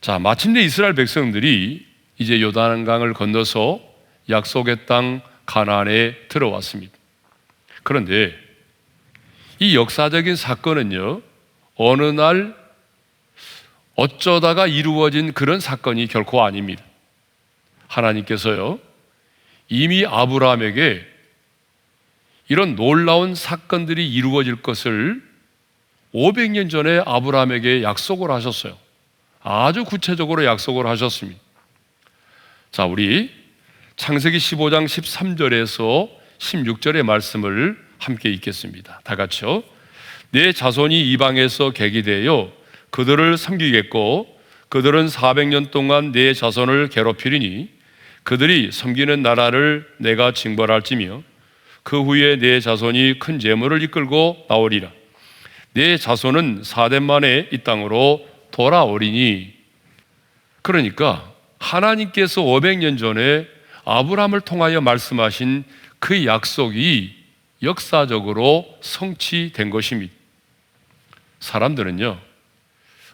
자, 마침내 이스라엘 백성들이 이제 요단강을 건너서 약속의 땅 가나안에 들어왔습니다. 그런데 이 역사적인 사건은요, 어느 날 어쩌다가 이루어진 그런 사건이 결코 아닙니다. 하나님께서요, 이미 아브라함에게 이런 놀라운 사건들이 이루어질 것을 500년 전에 아브라함에게 약속을 하셨어요. 아주 구체적으로 약속을 하셨습니다. 자, 우리 창세기 15장 13절에서 16절의 말씀을 함께 읽겠습니다. 다 같이요. 내 자손이 이방에서 객이 되어 그들을 섬기겠고 그들은 400년 동안 내 자손을 괴롭히리니 그들이 섬기는 나라를 내가 징벌할지며 그 후에 내 자손이 큰 재물을 이끌고 나오리라. 내 자손은 4대 만에 이 땅으로 돌아오리니. 그러니까 하나님께서 500년 전에 아브라함을 통하여 말씀하신 그 약속이 역사적으로 성취된 것입니다. 사람들은요,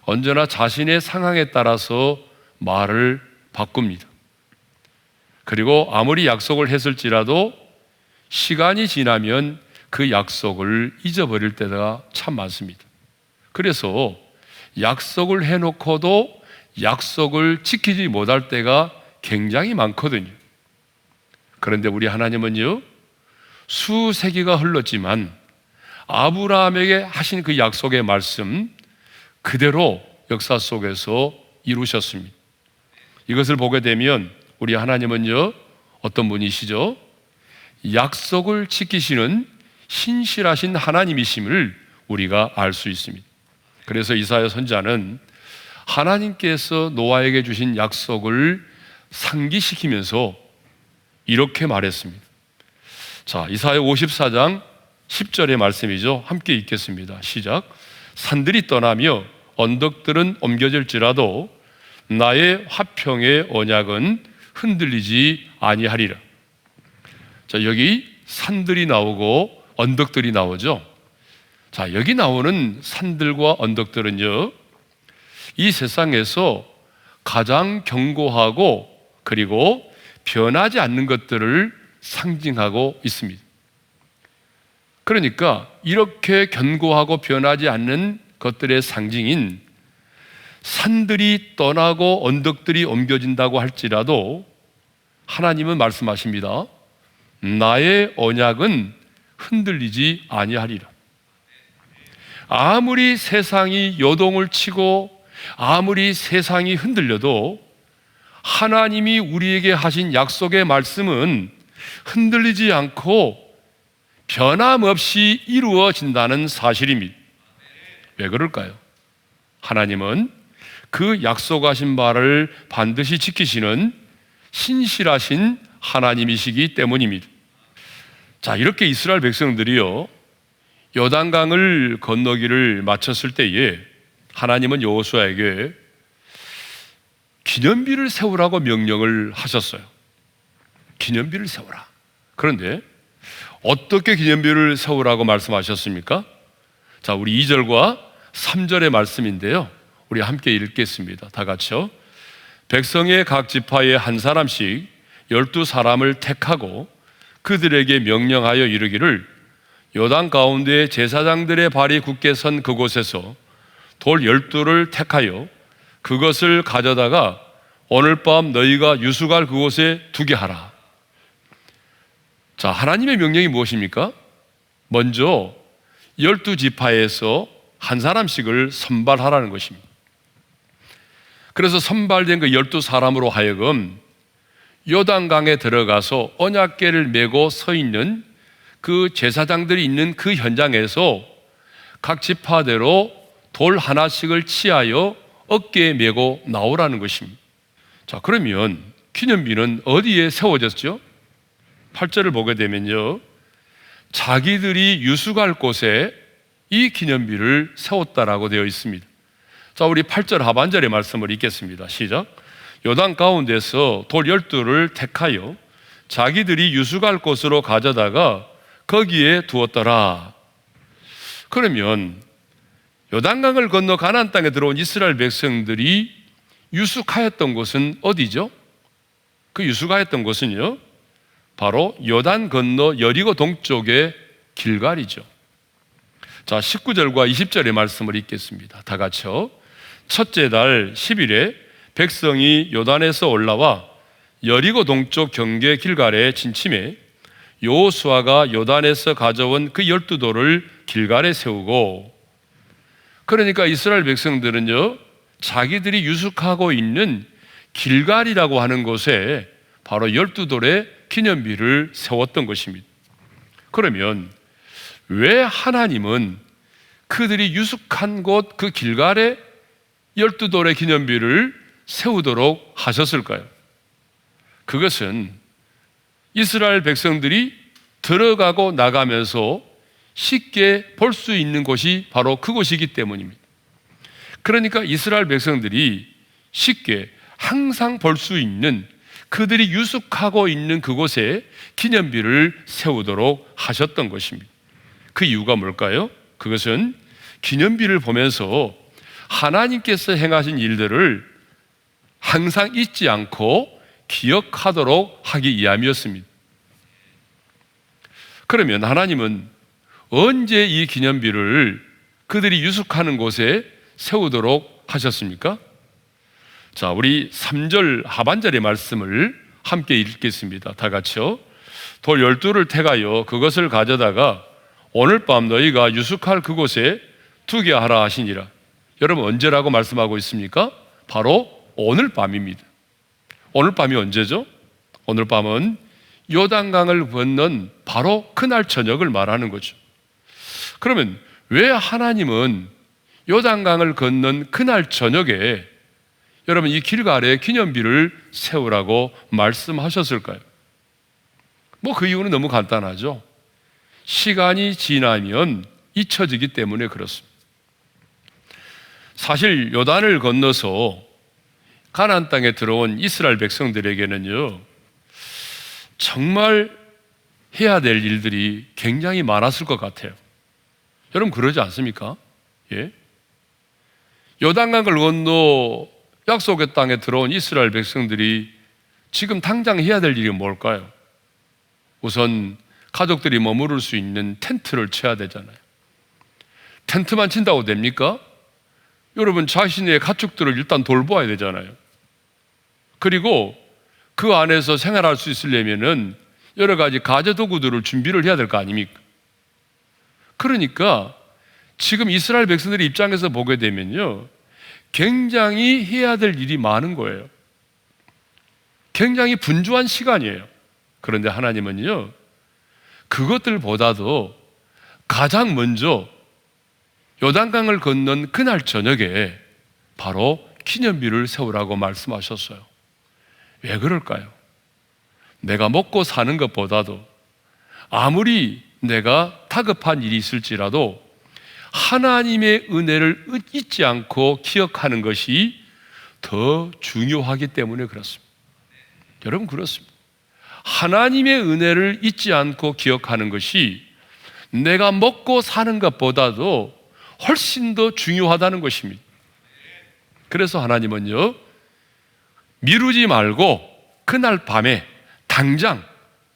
언제나 자신의 상황에 따라서 말을 바꿉니다. 그리고 아무리 약속을 했을지라도 시간이 지나면 그 약속을 잊어버릴 때가 참 많습니다. 그래서 약속을 해놓고도 약속을 지키지 못할 때가 굉장히 많거든요. 그런데 우리 하나님은요, 수세기가 흘렀지만 아브라함에게 하신 그 약속의 말씀 그대로 역사 속에서 이루셨습니다. 이것을 보게 되면 우리 하나님은요, 어떤 분이시죠? 약속을 지키시는 신실하신 하나님이심을 우리가 알 수 있습니다. 그래서 이사야 선지자는 하나님께서 노아에게 주신 약속을 상기시키면서 이렇게 말했습니다. 자, 이사야 54장 10절의 말씀이죠. 함께 읽겠습니다. 시작. 산들이 떠나며 언덕들은 옮겨질지라도 나의 화평의 언약은 흔들리지 아니하리라. 자, 여기 산들이 나오고 언덕들이 나오죠. 자, 여기 나오는 산들과 언덕들은요, 이 세상에서 가장 견고하고 그리고 변하지 않는 것들을 상징하고 있습니다. 그러니까 이렇게 견고하고 변하지 않는 것들의 상징인 산들이 떠나고 언덕들이 옮겨진다고 할지라도 하나님은 말씀하십니다. 나의 언약은 흔들리지 아니하리라. 아무리 세상이 요동을 치고 아무리 세상이 흔들려도 하나님이 우리에게 하신 약속의 말씀은 흔들리지 않고 변함없이 이루어진다는 사실입니다. 왜 그럴까요? 하나님은 그 약속하신 바를 반드시 지키시는 신실하신 하나님이시기 때문입니다. 자, 이렇게 이스라엘 백성들이요, 요단강을 건너기를 마쳤을 때에 하나님은 여호수아에게 기념비를 세우라고 명령을 하셨어요. 기념비를 세우라. 그런데 어떻게 기념비를 세우라고 말씀하셨습니까? 자, 우리 2절과 3절의 말씀인데요, 우리 함께 읽겠습니다. 다 같이요. 백성의 각 지파에 한 사람씩 12사람을 택하고 그들에게 명령하여 이르기를 요단 가운데 제사장들의 발이 굳게 선 그곳에서 돌 12를 택하여 그것을 가져다가 오늘 밤 너희가 유숙할 그곳에 두게 하라. 자, 하나님의 명령이 무엇입니까? 먼저 12지파에서 한 사람씩을 선발하라는 것입니다. 그래서 선발된 그 12사람으로 하여금 요단강에 들어가서 언약궤를 메고 서 있는 그 제사장들이 있는 그 현장에서 각 지파대로 돌 하나씩을 치하여 어깨에 메고 나오라는 것입니다. 자, 그러면 기념비는 어디에 세워졌죠? 8절을 보게 되면요, 자기들이 유숙할 곳에 이 기념비를 세웠다라고 되어 있습니다. 자, 우리 8절 하반절의 말씀을 읽겠습니다. 시작. 요단 가운데서 돌 12를 택하여 자기들이 유숙할 곳으로 가져다가 거기에 두었더라. 그러면 요단강을 건너 가나안 땅에 들어온 이스라엘 백성들이 유숙하였던 곳은 어디죠? 그 유숙하였던 곳은요, 바로 요단 건너 여리고 동쪽의 길갈이죠. 자, 19절과 20절의 말씀을 읽겠습니다. 다 같이요. 첫째 달 10일에 백성이 요단에서 올라와 여리고 동쪽 경계 길갈에 진침해 여호수아가 요단에서 가져온 그 12돌을 길갈에 세우고, 그러니까 이스라엘 백성들은요, 자기들이 유숙하고 있는 길갈이라고 하는 곳에 바로 12돌의 기념비를 세웠던 것입니다. 그러면 왜 하나님은 그들이 유숙한 곳 그 길갈에 12돌의 기념비를 세우도록 하셨을까요? 그것은 이스라엘 백성들이 들어가고 나가면서 쉽게 볼 수 있는 곳이 바로 그곳이기 때문입니다. 그러니까 이스라엘 백성들이 쉽게 항상 볼 수 있는, 그들이 유숙하고 있는 그곳에 기념비를 세우도록 하셨던 것입니다. 그 이유가 뭘까요? 그것은 기념비를 보면서 하나님께서 행하신 일들을 항상 잊지 않고 기억하도록 하기 위함이었습니다. 그러면 하나님은 언제 이 기념비를 그들이 유숙하는 곳에 세우도록 하셨습니까? 자, 우리 3절 하반절의 말씀을 함께 읽겠습니다. 다 같이요. 돌 12를 택하여 그것을 가져다가 오늘 밤 너희가 유숙할 그곳에 두게 하라 하시니라. 여러분, 언제라고 말씀하고 있습니까? 바로 오늘 밤입니다. 오늘 밤이 언제죠? 오늘 밤은 요단강을 건넌 바로 그날 저녁을 말하는 거죠. 그러면 왜 하나님은 요단강을 건넌 그날 저녁에 여러분 이 길갈에 기념비를 세우라고 말씀하셨을까요? 그 이유는 너무 간단하죠. 시간이 지나면 잊혀지기 때문에 그렇습니다. 사실 요단을 건너서 가나안 땅에 들어온 이스라엘 백성들에게는요, 정말 해야 될 일들이 굉장히 많았을 것 같아요. 여러분 그러지 않습니까? 예? 요단강을 건너 약속의 땅에 들어온 이스라엘 백성들이 지금 당장 해야 될 일이 뭘까요? 우선 가족들이 머무를 수 있는 텐트를 쳐야 되잖아요. 텐트만 친다고 됩니까? 여러분 자신의 가축들을 일단 돌보아야 되잖아요. 그리고 그 안에서 생활할 수 있으려면은 여러 가지 가재도구들을 준비를 해야 될 거 아닙니까? 그러니까 지금 이스라엘 백성들의 입장에서 보게 되면요, 굉장히 해야 될 일이 많은 거예요. 굉장히 분주한 시간이에요. 그런데 하나님은요, 그것들보다도 가장 먼저 요단강을 건넌 그날 저녁에 바로 기념비를 세우라고 말씀하셨어요. 왜 그럴까요? 내가 먹고 사는 것보다도 아무리 내가 다급한 일이 있을지라도 하나님의 은혜를 잊지 않고 기억하는 것이 더 중요하기 때문에 그렇습니다. 여러분 그렇습니다. 하나님의 은혜를 잊지 않고 기억하는 것이 내가 먹고 사는 것보다도 훨씬 더 중요하다는 것입니다. 그래서 하나님은요, 미루지 말고 그날 밤에 당장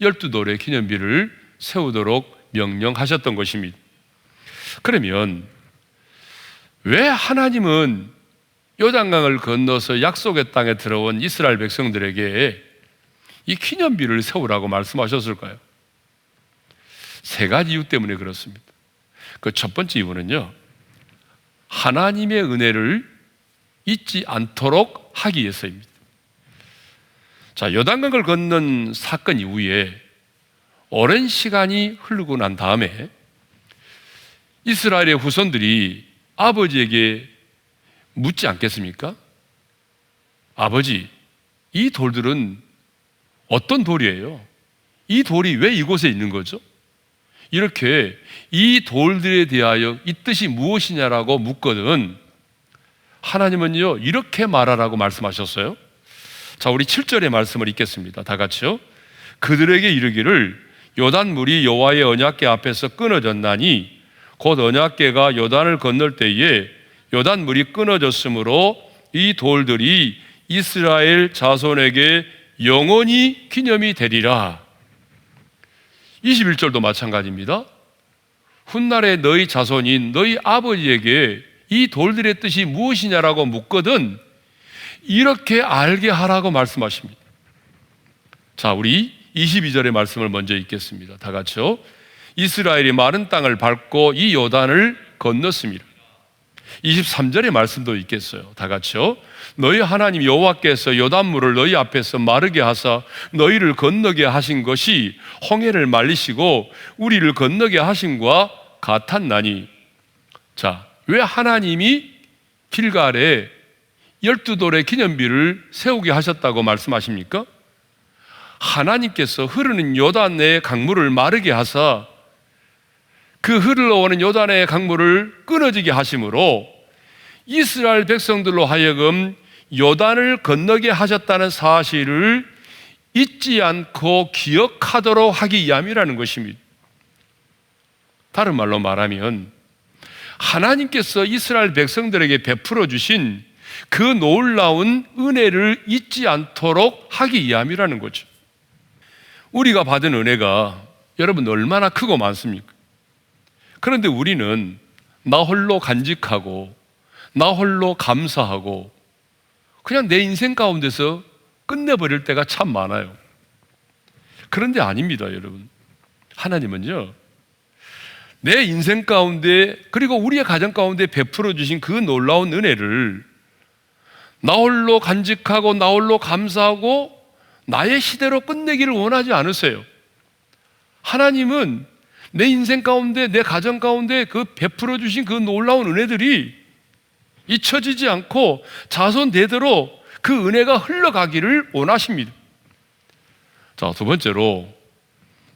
12돌의 기념비를 세우도록 명령하셨던 것입니다. 그러면 왜 하나님은 요단강을 건너서 약속의 땅에 들어온 이스라엘 백성들에게 이 기념비를 세우라고 말씀하셨을까요? 세 가지 이유 때문에 그렇습니다. 그 첫 번째 이유는요, 하나님의 은혜를 잊지 않도록 하기 위해서입니다. 자, 요단강을 건넌 사건 이후에 오랜 시간이 흐르고 난 다음에 이스라엘의 후손들이 아버지에게 묻지 않겠습니까? 아버지, 이 돌들은 어떤 돌이에요? 이 돌이 왜 이곳에 있는 거죠? 이렇게 이 돌들에 대하여 이 뜻이 무엇이냐라고 묻거든 하나님은요, 이렇게 말하라고 말씀하셨어요. 자, 우리 7절의 말씀을 읽겠습니다. 다 같이요. 그들에게 이르기를 요단물이 여호와의 언약궤 앞에서 끊어졌나니 곧 언약궤가 요단을 건널 때에 요단물이 끊어졌으므로 이 돌들이 이스라엘 자손에게 영원히 기념이 되리라. 21절도 마찬가지입니다. 훗날에 너희 자손인 너희 아버지에게 이 돌들의 뜻이 무엇이냐라고 묻거든 이렇게 알게 하라고 말씀하십니다. 자, 우리 22절의 말씀을 먼저 읽겠습니다. 다 같이요. 이스라엘이 마른 땅을 밟고 이 요단을 건넜습니다. 23절의 말씀도 있겠어요. 다 같이요. 너희 하나님 여호와께서 요단물을 너희 앞에서 마르게 하사 너희를 건너게 하신 것이 홍해를 말리시고 우리를 건너게 하심과 같았나니. 자, 왜 하나님이 길갈에 12돌의 기념비를 세우게 하셨다고 말씀하십니까? 하나님께서 흐르는 요단의 강물을 마르게 하사 그 흘러오는 요단의 강물을 끊어지게 하심으로 이스라엘 백성들로 하여금 요단을 건너게 하셨다는 사실을 잊지 않고 기억하도록 하기 위함이라는 것입니다. 다른 말로 말하면 하나님께서 이스라엘 백성들에게 베풀어 주신 그 놀라운 은혜를 잊지 않도록 하기 위함이라는 거죠. 우리가 받은 은혜가 여러분 얼마나 크고 많습니까? 그런데 우리는 나 홀로 간직하고 나 홀로 감사하고 그냥 내 인생 가운데서 끝내버릴 때가 참 많아요. 그런데 아닙니다, 여러분. 하나님은요, 내 인생 가운데 그리고 우리의 가정 가운데 베풀어 주신 그 놀라운 은혜를 나 홀로 간직하고 나 홀로 감사하고 나의 시대로 끝내기를 원하지 않으세요. 하나님은 내 인생 가운데 내 가정 가운데 그 베풀어 주신 그 놀라운 은혜들이 잊혀지지 않고 자손 대대로 그 은혜가 흘러가기를 원하십니다. 자, 두 번째로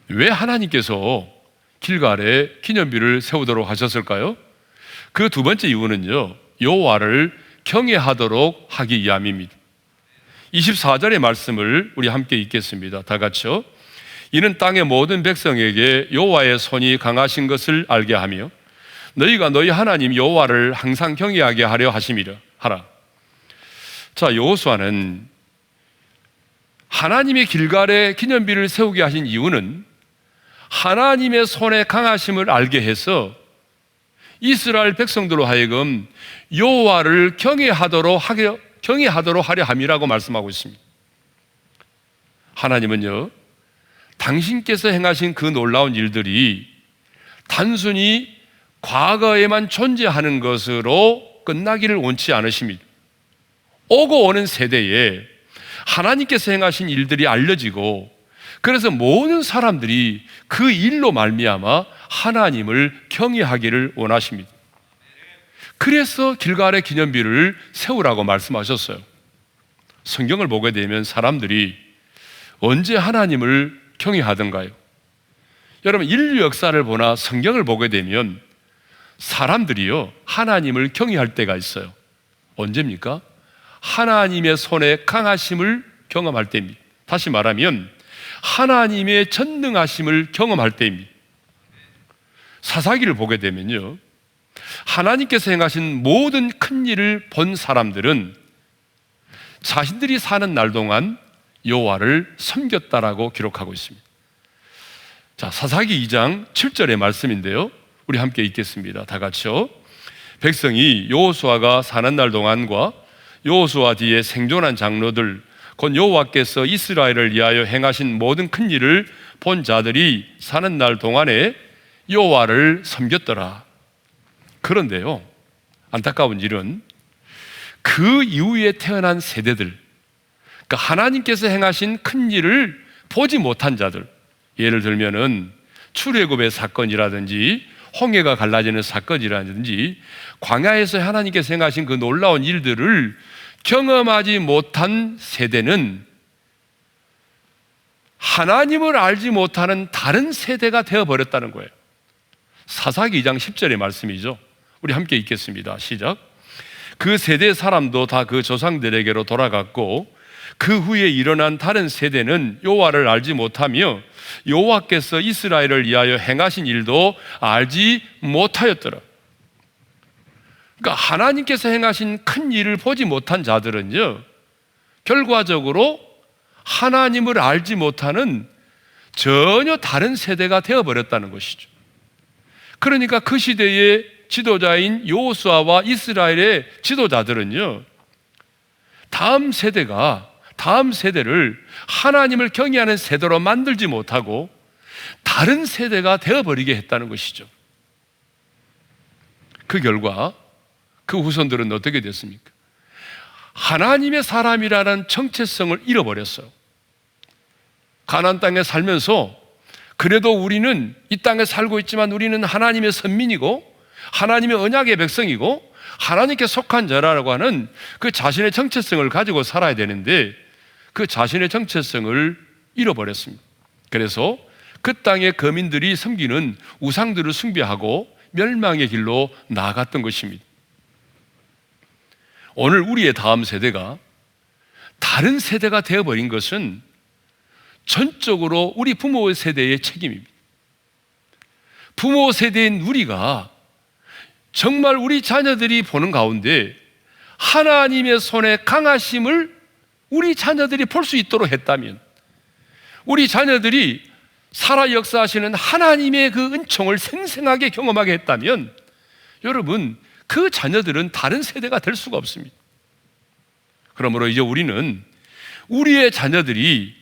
왜 하나님께서 길갈에 기념비를 세우도록 하셨을까요? 그 두 번째 이유는요, 여호와를 경외하도록 하기 위함입니다. 24절의 말씀을 우리 함께 읽겠습니다. 다 같이요. 이는 땅의 모든 백성에게 여호와의 손이 강하신 것을 알게 하며 너희가 너희 하나님 여호와를 항상 경외하게 하려 하심이라 하라. 자, 여호수아는 하나님의 길갈에 기념비를 세우게 하신 이유는 하나님의 손의 강하심을 알게 해서 이스라엘 백성들로 하여금 여호와를 경외하도록 하려 함이라고 말씀하고 있습니다. 하나님은요, 당신께서 행하신 그 놀라운 일들이 단순히 과거에만 존재하는 것으로 끝나기를 원치 않으십니다. 오고 오는 세대에 하나님께서 행하신 일들이 알려지고 그래서 모든 사람들이 그 일로 말미암아 하나님을 경외하기를 원하십니다. 그래서 길갈의 기념비를 세우라고 말씀하셨어요. 성경을 보게 되면 사람들이 언제 하나님을 경외하던가요? 여러분, 인류 역사를 보나 성경을 보게 되면 사람들이요, 하나님을 경외할 때가 있어요. 언제입니까? 하나님의 손에 강하심을 경험할 때입니다. 다시 말하면 하나님의 전능하심을 경험할 때입니다. 사사기를 보게 되면요, 하나님께서 행하신 모든 큰 일을 본 사람들은 자신들이 사는 날 동안 여호와를 섬겼다라고 기록하고 있습니다. 자, 사사기 2장 7절의 말씀인데요, 우리 함께 읽겠습니다. 다 같이요. 백성이 여호수아가 사는 날 동안과 여호수아 뒤에 생존한 장로들 곧 여호와께서 이스라엘을 위하여 행하신 모든 큰 일을 본 자들이 사는 날 동안에 여호와를 섬겼더라. 그런데요, 안타까운 일은 그 이후에 태어난 세대들, 그러니까 하나님께서 행하신 큰 일을 보지 못한 자들, 예를 들면은 출애굽의 사건이라든지 홍해가 갈라지는 사건이라든지 광야에서 하나님께서 행하신 그 놀라운 일들을 경험하지 못한 세대는 하나님을 알지 못하는 다른 세대가 되어버렸다는 거예요. 사사기 2장 10절의 말씀이죠. 우리 함께 읽겠습니다. 시작. 그 세대 사람도 다 그 조상들에게로 돌아갔고 그 후에 일어난 다른 세대는 여호와를 알지 못하며 여호와께서 이스라엘을 위하여 행하신 일도 알지 못하였더라. 그러니까 하나님께서 행하신 큰 일을 보지 못한 자들은요, 결과적으로 하나님을 알지 못하는 전혀 다른 세대가 되어버렸다는 것이죠. 그러니까 그 시대의 지도자인 여호수아와 이스라엘의 지도자들은요, 다음 세대를 하나님을 경외하는 세대로 만들지 못하고 다른 세대가 되어버리게 했다는 것이죠. 그 결과 그 후손들은 어떻게 됐습니까? 하나님의 사람이라는 정체성을 잃어버렸어요. 가나안 땅에 살면서 그래도 우리는 이 땅에 살고 있지만 우리는 하나님의 선민이고 하나님의 언약의 백성이고 하나님께 속한 자라고 하는 그 자신의 정체성을 가지고 살아야 되는데 그 자신의 정체성을 잃어버렸습니다. 그래서 그 땅의 거민들이 섬기는 우상들을 숭배하고 멸망의 길로 나아갔던 것입니다. 오늘 우리의 다음 세대가 다른 세대가 되어버린 것은 전적으로 우리 부모 세대의 책임입니다. 부모 세대인 우리가 정말 우리 자녀들이 보는 가운데 하나님의 손의 강하심을 우리 자녀들이 볼 수 있도록 했다면, 우리 자녀들이 살아 역사하시는 하나님의 그 은총을 생생하게 경험하게 했다면, 여러분, 그 자녀들은 다른 세대가 될 수가 없습니다. 그러므로 이제 우리는 우리의 자녀들이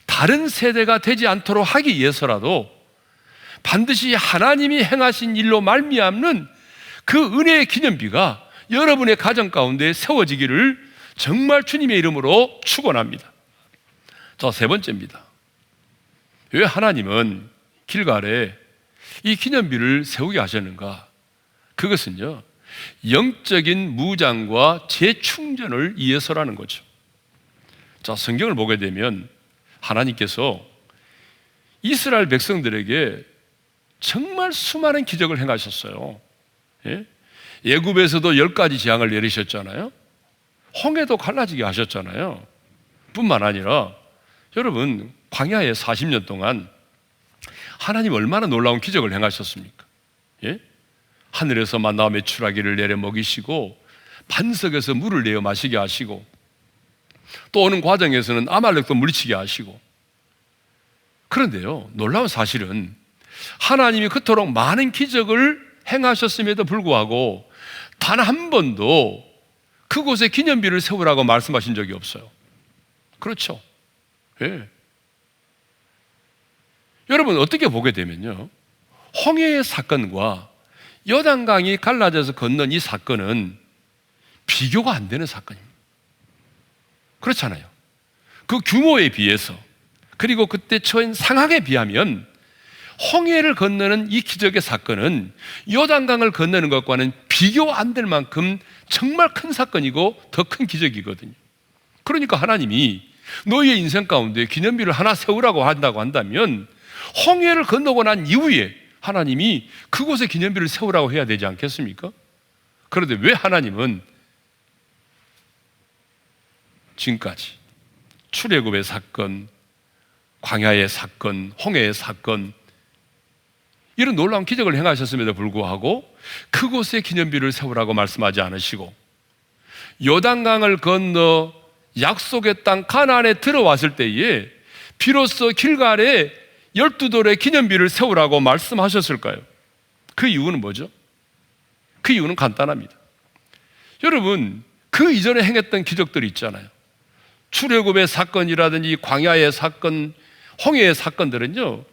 다른 세대가 되지 않도록 하기 위해서라도 반드시 하나님이 행하신 일로 말미암는 그 은혜의 기념비가 여러분의 가정 가운데 세워지기를 정말 주님의 이름으로 축원합니다. 자, 세 번째입니다. 왜 하나님은 길갈에 이 기념비를 세우게 하셨는가? 그것은요, 영적인 무장과 재충전을 위해서라는 거죠. 자, 성경을 보게 되면 하나님께서 이스라엘 백성들에게 정말 수많은 기적을 행하셨어요. 예? 애굽에서도 10가지 재앙을 내리셨잖아요. 홍해도 갈라지게 하셨잖아요. 뿐만 아니라 여러분, 광야에 40년 동안 하나님 얼마나 놀라운 기적을 행하셨습니까? 예? 하늘에서 만나와 메추라기를 내려 먹이시고 반석에서 물을 내어 마시게 하시고 또 오는 과정에서는 아말렉도 물리치게 하시고. 그런데요, 놀라운 사실은 하나님이 그토록 많은 기적을 행하셨음에도 불구하고 단 한 번도 그곳에 기념비를 세우라고 말씀하신 적이 없어요. 그렇죠? 예. 여러분, 어떻게 보게 되면요, 홍해의 사건과 요단강이 갈라져서 건넌 이 사건은 비교가 안 되는 사건입니다. 그렇잖아요. 그 규모에 비해서, 그리고 그때 처한 상황에 비하면 홍해를 건너는 이 기적의 사건은 요단강을 건너는 것과는 비교 안 될 만큼 정말 큰 사건이고 더 큰 기적이거든요. 그러니까 하나님이 너희의 인생 가운데 기념비를 하나 세우라고 한다고 한다면 홍해를 건너고 난 이후에 하나님이 그곳에 기념비를 세우라고 해야 되지 않겠습니까? 그런데 왜 하나님은 지금까지 출애굽의 사건, 광야의 사건, 홍해의 사건, 이런 놀라운 기적을 행하셨음에도 불구하고 그곳에 기념비를 세우라고 말씀하지 않으시고 요단강을 건너 약속의 땅 가나안에 들어왔을 때에 비로소 길갈에 12돌의 기념비를 세우라고 말씀하셨을까요? 그 이유는 뭐죠? 그 이유는 간단합니다. 여러분, 그 이전에 행했던 기적들이 있잖아요. 출애굽의 사건이라든지 광야의 사건, 홍해의 사건들은요,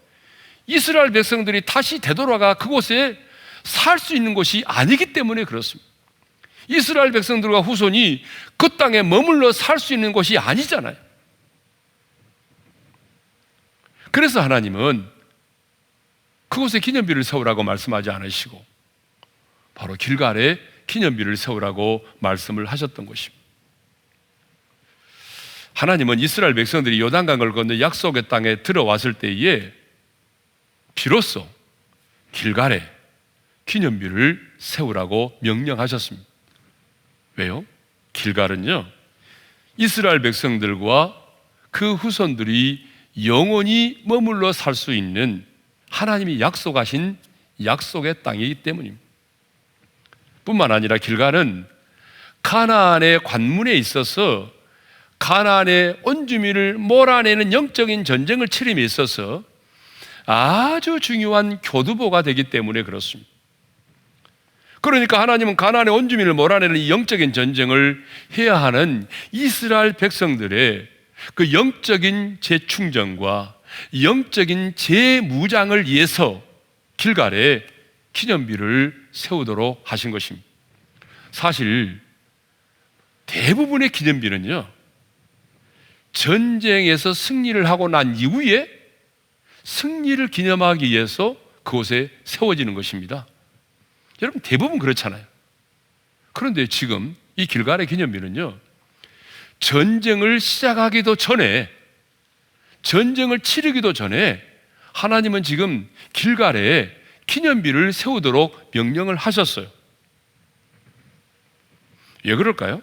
이스라엘 백성들이 다시 되돌아가 그곳에 살 수 있는 곳이 아니기 때문에 그렇습니다. 이스라엘 백성들과 후손이 그 땅에 머물러 살 수 있는 곳이 아니잖아요. 그래서 하나님은 그곳에 기념비를 세우라고 말씀하지 않으시고 바로 길갈에 기념비를 세우라고 말씀을 하셨던 것입니다. 하나님은 이스라엘 백성들이 요단강을 건너 약속의 땅에 들어왔을 때에 비로소 길갈에 기념비를 세우라고 명령하셨습니다. 왜요? 길갈은요, 이스라엘 백성들과 그 후손들이 영원히 머물러 살 수 있는 하나님이 약속하신 약속의 땅이기 때문입니다. 뿐만 아니라 길갈은 가나안의 관문에 있어서 가나안의 온주민을 몰아내는 영적인 전쟁을 치름에 있어서 아주 중요한 교두보가 되기 때문에 그렇습니다. 그러니까 하나님은 가나안의 온주민을 몰아내는 이 영적인 전쟁을 해야 하는 이스라엘 백성들의 그 영적인 재충전과 영적인 재무장을 위해서 길갈에 기념비를 세우도록 하신 것입니다. 사실 대부분의 기념비는요, 전쟁에서 승리를 하고 난 이후에 승리를 기념하기 위해서 그곳에 세워지는 것입니다. 여러분, 대부분 그렇잖아요. 그런데 지금 이 길갈의 기념비는요, 전쟁을 시작하기도 전에, 전쟁을 치르기도 전에 하나님은 지금 길갈에 기념비를 세우도록 명령을 하셨어요. 왜 그럴까요?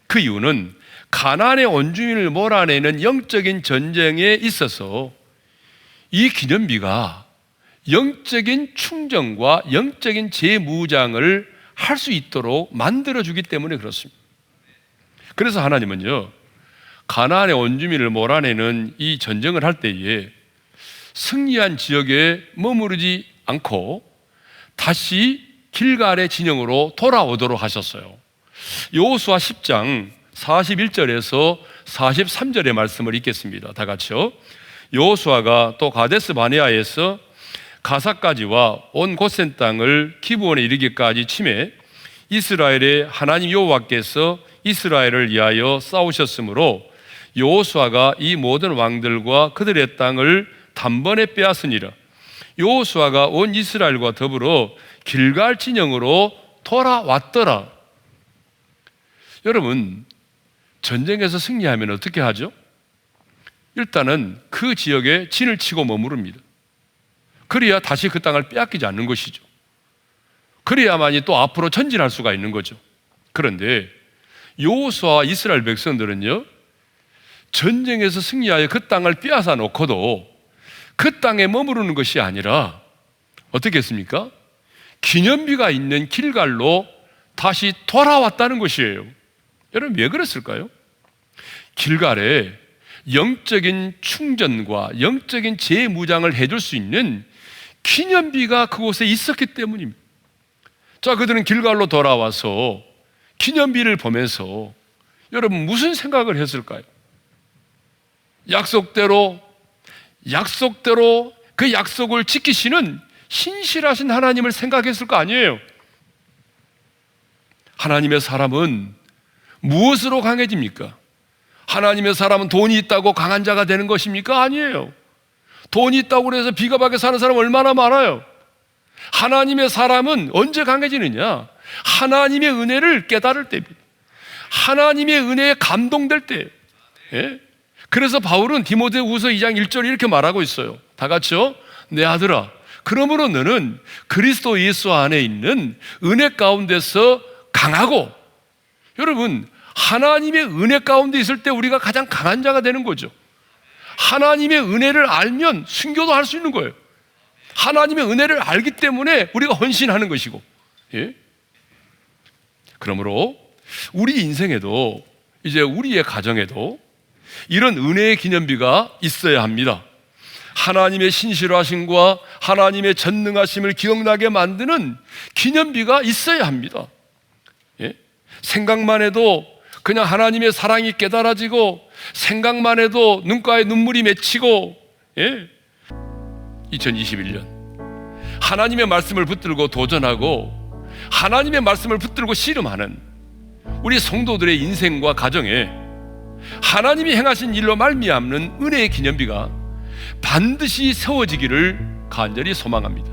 그 이유는 가나안의 원주민을 몰아내는 영적인 전쟁에 있어서 이 기념비가 영적인 충전과 영적인 재무장을 할 수 있도록 만들어주기 때문에 그렇습니다. 그래서 하나님은요, 가나안의 원주민을 몰아내는 이 전쟁을 할 때에 승리한 지역에 머무르지 않고 다시 길갈의 진영으로 돌아오도록 하셨어요. 여호수아 10장 41절에서 43절의 말씀을 읽겠습니다. 다 같이요. 여호수아가 또 가데스 바네아에서 가사까지와 온 고센 땅을 기브온에 이르기까지 치매 이스라엘의 하나님 여호와께서 이스라엘을 위하여 싸우셨으므로 여호수아가 이 모든 왕들과 그들의 땅을 단번에 빼앗으니라. 여호수아가 온 이스라엘과 더불어 길갈 진영으로 돌아왔더라. 여러분, 전쟁에서 승리하면 어떻게 하죠? 일단은 그 지역에 진을 치고 머무릅니다. 그래야 다시 그 땅을 빼앗기지 않는 것이죠. 그래야만이 또 앞으로 전진할 수가 있는 거죠. 그런데 여호수아와 이스라엘 백성들은요, 전쟁에서 승리하여 그 땅을 빼앗아 놓고도 그 땅에 머무르는 것이 아니라 어떻게 했습니까? 기념비가 있는 길갈로 다시 돌아왔다는 것이에요. 여러분, 왜 그랬을까요? 길갈에 영적인 충전과 영적인 재무장을 해줄 수 있는 기념비가 그곳에 있었기 때문입니다. 자, 그들은 길갈로 돌아와서 기념비를 보면서 여러분 무슨 생각을 했을까요? 약속대로 그 약속을 지키시는 신실하신 하나님을 생각했을 거 아니에요. 하나님의 사람은 무엇으로 강해집니까? 하나님의 사람은 돈이 있다고 강한 자가 되는 것입니까? 아니에요. 돈이 있다고 해서 비겁하게 사는 사람 얼마나 많아요. 하나님의 사람은 언제 강해지느냐? 하나님의 은혜를 깨달을 때입니다. 하나님의 은혜에 감동될 때. 예? 그래서 바울은 디모데후서 2장 1절에 이렇게 말하고 있어요. 다 같이요. 내 아들아, 그러므로 너는 그리스도 예수 안에 있는 은혜 가운데서 강하고, 여러분, 하나님의 은혜 가운데 있을 때 우리가 가장 강한 자가 되는 거죠. 하나님의 은혜를 알면 순교도 할 수 있는 거예요. 하나님의 은혜를 알기 때문에 우리가 헌신하는 것이고, 예? 그러므로 우리 인생에도, 이제 우리의 가정에도 이런 은혜의 기념비가 있어야 합니다. 하나님의 신실하심과 하나님의 전능하심을 기억나게 만드는 기념비가 있어야 합니다. 예? 생각만 해도 그냥 하나님의 사랑이 깨달아지고, 생각만 해도 눈가에 눈물이 맺히고, 예? 2021년 하나님의 말씀을 붙들고 도전하고 하나님의 말씀을 붙들고 씨름하는 우리 성도들의 인생과 가정에 하나님이 행하신 일로 말미암는 은혜의 기념비가 반드시 세워지기를 간절히 소망합니다.